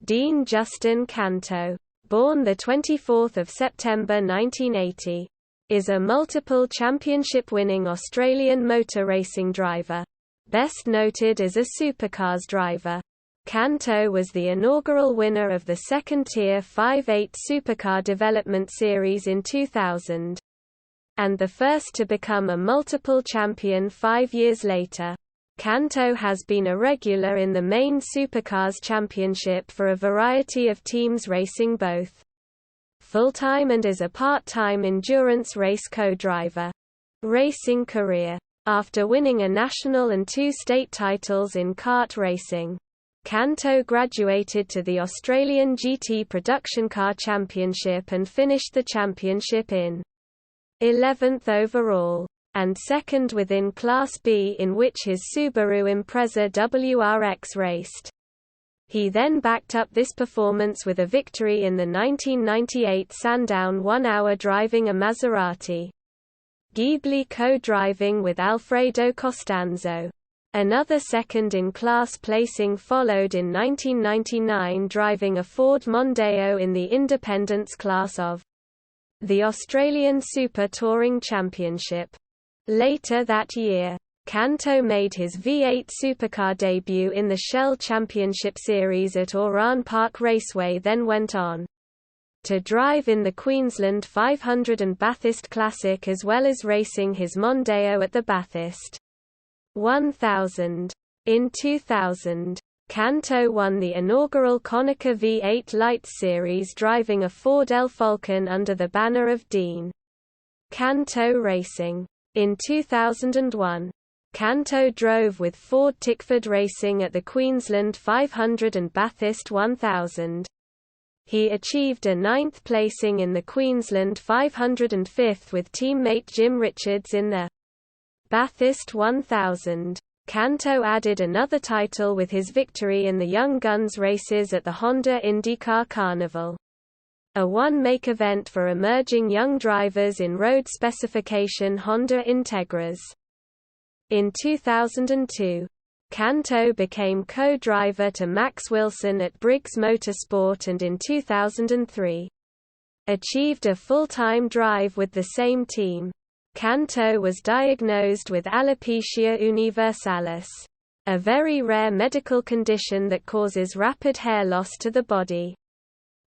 Dean Justin Canto, born 24 September 1980, is a multiple championship-winning Australian motor racing driver. Best noted as a supercars driver. Canto was the inaugural winner of the second-tier 5/8 Supercar Development Series in 2000, and the first to become a multiple champion 5 years later. Canto has been a regular in the main Supercars Championship for a variety of teams racing both full-time and as a part-time endurance race co-driver. Racing career. After winning a national and 2 state titles in kart racing, Canto graduated to the Australian GT Production Car Championship and finished the championship in 11th overall, and second within Class B, in which his Subaru Impreza WRX raced. He then backed up this performance with a victory in the 1998 Sandown 1-hour driving a Maserati Ghibli co-driving with Alfredo Costanzo. Another second-in-class placing followed in 1999 driving a Ford Mondeo in the Independence class of the Australian Super Touring Championship. Later that year, Canto made his V8 supercar debut in the Shell Championship Series at Oran Park Raceway, then went on to drive in the Queensland 500 and Bathurst Classic, as well as racing his Mondeo at the Bathurst 1000. In 2000, Canto won the inaugural Konica V8 Lights Series driving a Ford L Falcon under the banner of Dean Canto Racing. In 2001, Canto drove with Ford Tickford Racing at the Queensland 500 and Bathurst 1000. He achieved a 9th placing in the Queensland 500 and 5th with teammate Jim Richards in the Bathurst 1000. Canto added another title with his victory in the Young Guns races at the Honda IndyCar Carnival, a one-make event for emerging young drivers in road specification Honda Integras. In 2002, Canto became co-driver to Max Wilson at Briggs Motorsport, and in 2003, achieved a full-time drive with the same team. Canto was diagnosed with alopecia universalis, a very rare medical condition that causes rapid hair loss to the body.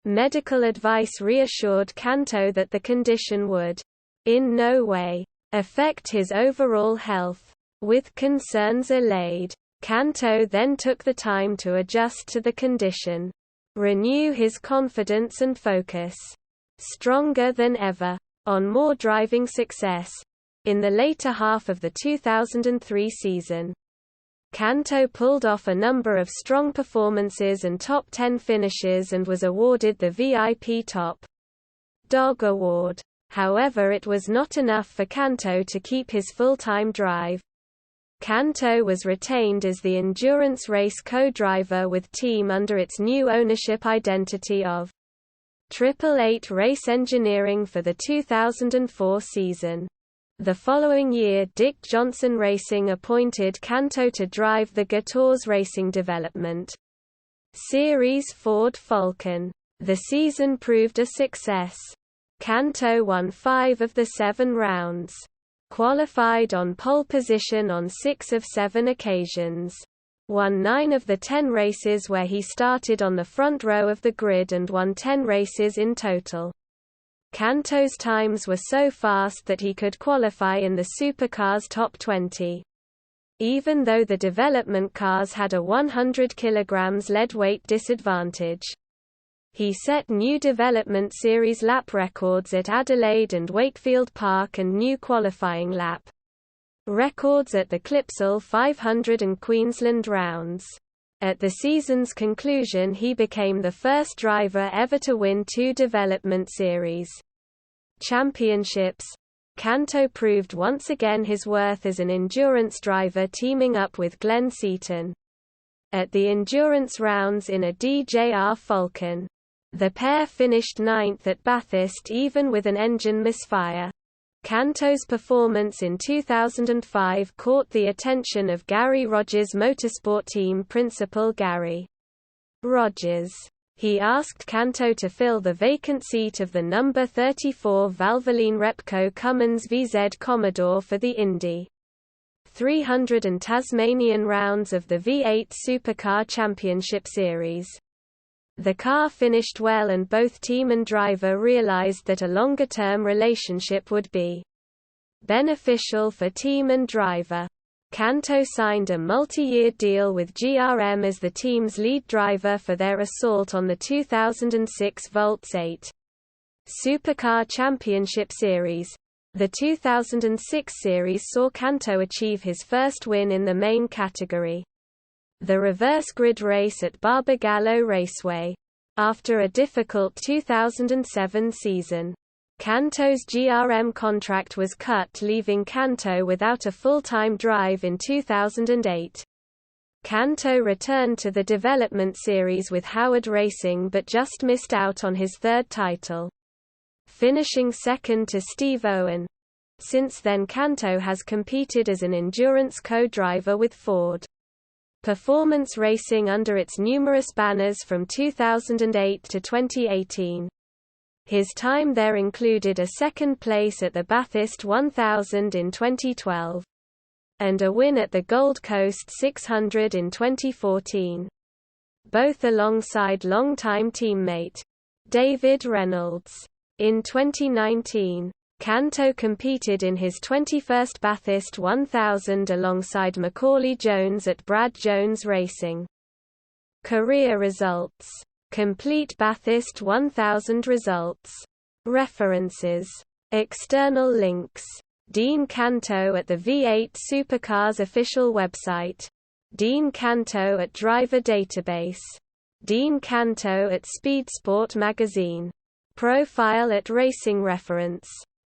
Medical advice reassured Canto that the condition would, in no way, affect his overall health. With concerns allayed, Canto then took the time to adjust to the condition, renew his confidence and focus, stronger than ever, on more driving success. In the later half of the 2003 season, Canto pulled off a number of strong performances and top 10 finishes and was awarded the VIP Top Dog Award. However, it was not enough for Canto to keep his full-time drive. Canto was retained as the endurance race co-driver with team under its new ownership identity of 888 Race Engineering for the 2004 season. The following year, Dick Johnson Racing appointed Canto to drive the Gator's Racing Development Series Ford Falcon. The season proved a success. Canto won 5 of the 7 rounds, qualified on pole position on 6 of 7 occasions, won 9 of the 10 races where he started on the front row of the grid, and won 10 races in total. Canto's times were so fast that he could qualify in the Supercars Top 20. Even though the development cars had a 100 kg lead weight disadvantage. He set new development series lap records at Adelaide and Wakefield Park and new qualifying lap records at the Clipsal 500 and Queensland rounds. At the season's conclusion, he became the first driver ever to win 2 development series championships. Canto proved once again his worth as an endurance driver, teaming up with Glenn Seaton at the endurance rounds in a DJR Falcon. The pair finished 9th at Bathurst even with an engine misfire. Canto's performance in 2005 caught the attention of Gary Rogers' motorsport team principal Gary Rogers. He asked Canto to fill the vacant seat of the number 34 Valvoline Repco Cummins VZ Commodore for the Indy 300 and Tasmanian rounds of the V8 Supercar Championship Series. The car finished well and both team and driver realized that a longer-term relationship would be beneficial for team and driver. Canto signed a multi-year deal with GRM as the team's lead driver for their assault on the 2006 Volts 8 Supercar Championship Series. The 2006 series saw Canto achieve his first win in the main category, the reverse grid race at Barbagallo Raceway. After a difficult 2007 season, Canto's GRM contract was cut, leaving Canto without a full-time drive in 2008. Canto returned to the development series with Howard Racing but just missed out on his third title, finishing second to Steve Owen. Since then Canto has competed as an endurance co-driver with Ford Performance Racing under its numerous banners from 2008 to 2018. His time there included a second place at the Bathurst 1000 in 2012. And a win at the Gold Coast 600 in 2014. Both alongside longtime teammate David Reynolds. In 2019, Canto competed in his 21st Bathurst 1000 alongside Macaulay Jones at Brad Jones Racing. Career results. Complete Bathurst 1000 results. References. External links. Dean Canto at the V8 Supercars official website. Dean Canto at Driver Database. Dean Canto at Speed Sport magazine. Profile at Racing Reference.